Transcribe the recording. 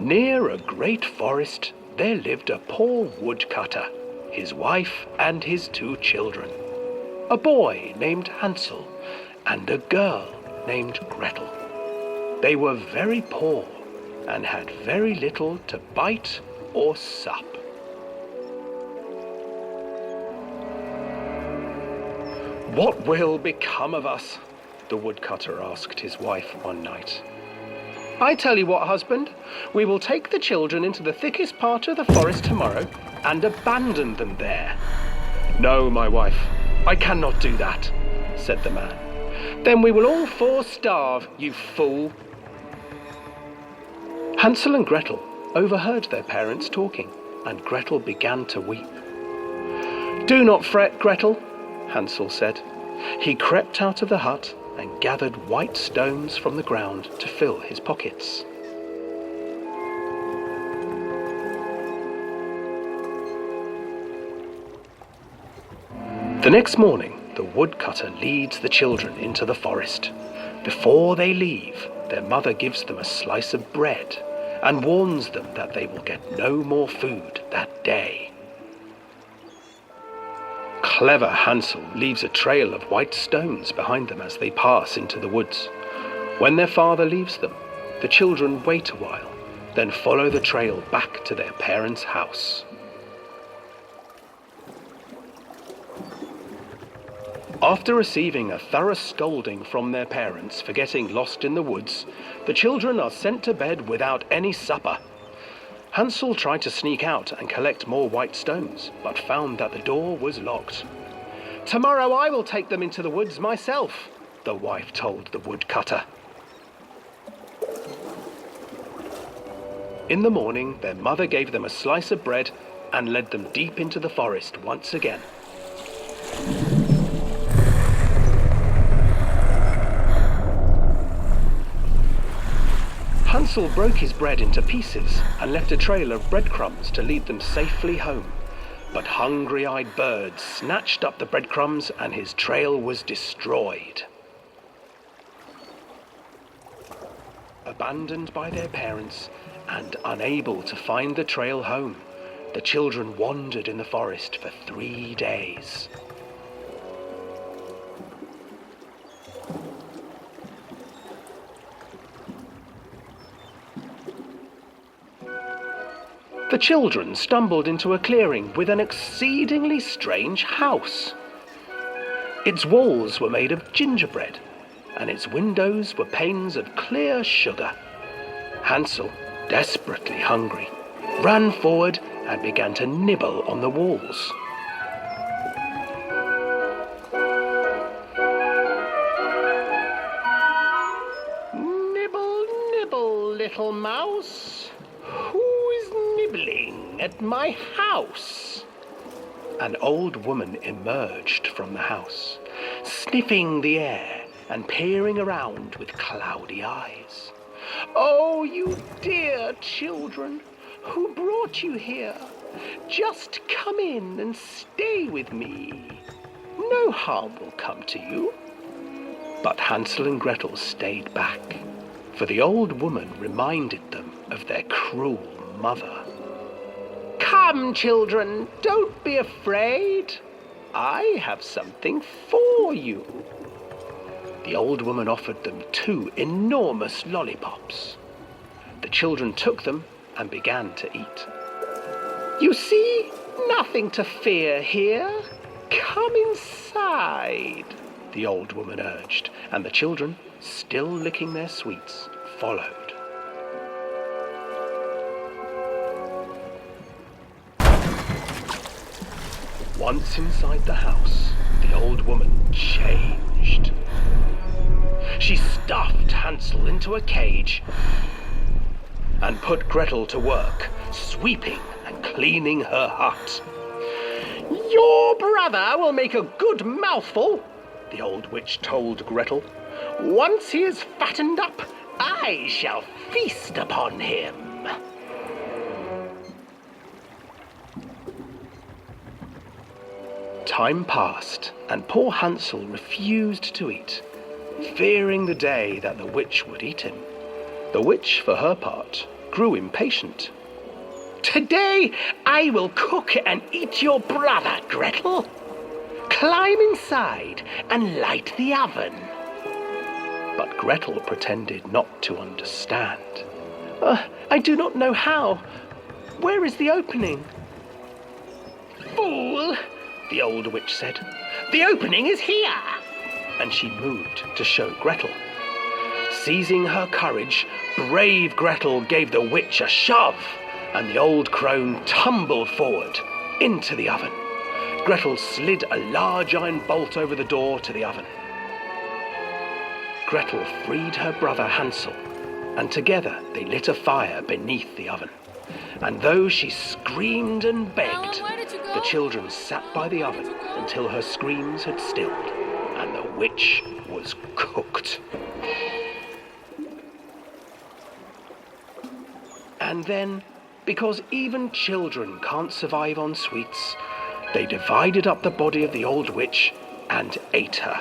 Near a great forest there lived a poor woodcutter, his wife and his 2 children, a boy named Hansel and a girl named Gretel. They were very poor and had very little to bite or sup. "What will become of us?" the woodcutter asked his wife one night. "I tell you what, husband, we will take the children into the thickest part of the forest tomorrow and abandon them there." "No, my wife, I cannot do that," said the man. "Then we will all 4 starve, you fool." Hansel and Gretel overheard their parents talking, and Gretel began to weep. "Do not fret, Gretel," Hansel said. He crept out of the hut and gathered white stones from the ground to fill his pockets. The next morning, the woodcutter leads the children into the forest. Before they leave, their mother gives them a slice of bread and warns them that they will get no more food that day. Clever Hansel leaves a trail of white stones behind them as they pass into the woods. When their father leaves them, the children wait a while, then follow the trail back to their parents' house. After receiving a thorough scolding from their parents for getting lost in the woods, the children are sent to bed without any supper. Hansel tried to sneak out and collect more white stones, but found that the door was locked. "Tomorrow I will take them into the woods myself," the wife told the woodcutter. In the morning, their mother gave them a slice of bread and led them deep into the forest once again. Hansel broke his bread into pieces and left a trail of breadcrumbs to lead them safely home. But hungry-eyed birds snatched up the breadcrumbs and his trail was destroyed. Abandoned by their parents and unable to find the trail home, the children wandered in the forest for 3 days. The children stumbled into a clearing with an exceedingly strange house. Its walls were made of gingerbread, and its windows were panes of clear sugar. Hansel, desperately hungry, ran forward and began to nibble on the walls. "Nibble, nibble, little mouse. Who is nibbling at my house?" An old woman emerged from the house, sniffing the air and peering around with cloudy eyes. "Oh, you dear children, who brought you here? Just come in and stay with me. No harm will come to you." But Hansel and Gretel stayed back, for the old woman reminded them of their cruel mother. "Come, children, don't be afraid. I have something for you." The old woman offered them 2 enormous lollipops. The children took them and began to eat. "You see, nothing to fear here. Come inside," the old woman urged, and the children, still licking their sweets, followed. Once inside the house, the old woman changed. She stuffed Hansel into a cage and put Gretel to work, sweeping and cleaning her hut. "Your brother will make a good mouthful," the old witch told Gretel. "Once he is fattened up, I shall feast upon him." Time passed, and poor Hansel refused to eat, fearing the day that the witch would eat him. The witch, for her part, grew impatient. "Today I will cook and eat your brother, Gretel. Climb inside and light the oven." But Gretel pretended not to understand. "I do not know how. Where is the opening?" "Fool," the old witch said. "The opening is here." And she moved to show Gretel. Seizing her courage, brave Gretel gave the witch a shove, and the old crone tumbled forward into the oven. Gretel slid a large iron bolt over the door to the oven. Gretel freed her brother Hansel, and together they lit a fire beneath the oven. And though she screamed and begged, the children sat by the oven until her screams had stilled, and the witch was cooked. And then, because even children can't survive on sweets, they divided up the body of the old witch and ate her.